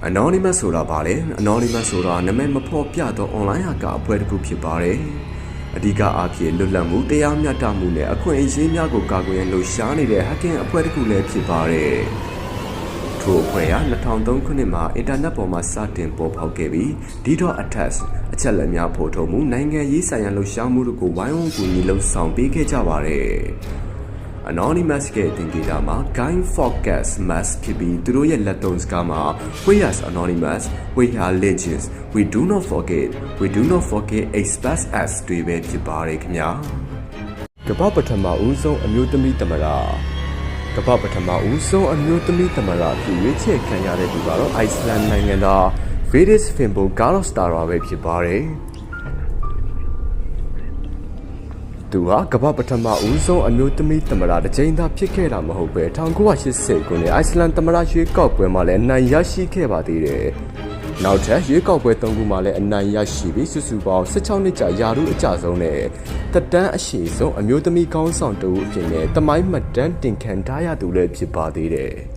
Anonymous ဆိုတာပါလေ Anonymous ဆိုတာနာမည်မဖော်ပြသော online hacker အဖွဲ့တစ်ခုဖြစ်ပါတယ်အဓိကအားဖြင့်လွတ်လပ်မှုတရားမျှတမှုနဲ့အခွင့်အရေးများကိုကာကွယ်ရန်လှုံ့ဆော်နေတဲ့ hacking အဖွဲ့တစ်ခုလည်းဖြစ်ပါတယ်ထိုအဖွဲ့ဟာ2003ခုနှစ်မှာအင်တာနက်ပေါ်မှာစတင်ပေါ်ပေါက်ခဲ့ပြီး DDoS attacks အချက်အလက်များဖော်ထုတ်မှုနိုင်ငံရေးဆိုင်ရာလှုပ်ရှားမှုတို့ကိုဝိုင်းဝန်းကူညီလှုံ့ဆော်ပေးခဲ့ကြပါတယ်Anonymous ကတင်ကြတာမှာ Guy Fawkes Mask ဖြစ်ပြီးသူတို့ရဲ့လက်သုံးစကားမှာ We are anonymous, we are legends, we do not forget express us တွေပဲဖြစ်ပါတယ်ခင်ဗျာကမ္ဘာပထမဦးဆုံးအမျိုးသမီးသမ္မတကမ္ဘာပထမဦးဆုံးအမျိုးသမီးသမ္မတဖြစ်ရွေးချယ်ခံရတဲ့သူကတော့ Iceland နိုင်ငံသား Vigdis Finnbogadóttir ပဲဖြစ်ပါတယ်သူဟာကမ္ဘာပထမဦးဆုံးအမျိုးသမီးသမ္မတတစ်ကြိမ်သာဖြစ်ခဲ့တာမဟုတ်ပဲ1980ခုနှစ်အိုက်စလန်သမ္မတရွေးကောက်ပွဲမှာလည်းအနိုင်ရရှိခဲ့ပါသေးတယ်။နောက်ထပ်ရွေးကောက်ပွဲ3ခုမှာလည်းအနိုင်ရရှိပြီးစုစုပေါင်း16နှစ်ကြာယာရုအကြဆုံးနဲ့သက်တမ်းအရှည်ဆုံးအမျိုးသမီးကောင်းဆောင်တူအဖြစ်နဲ့တမိုင်းမှတ်တမ်းတင်ခံထားရသူလည်းဖြစ်ပါသေးတယ်။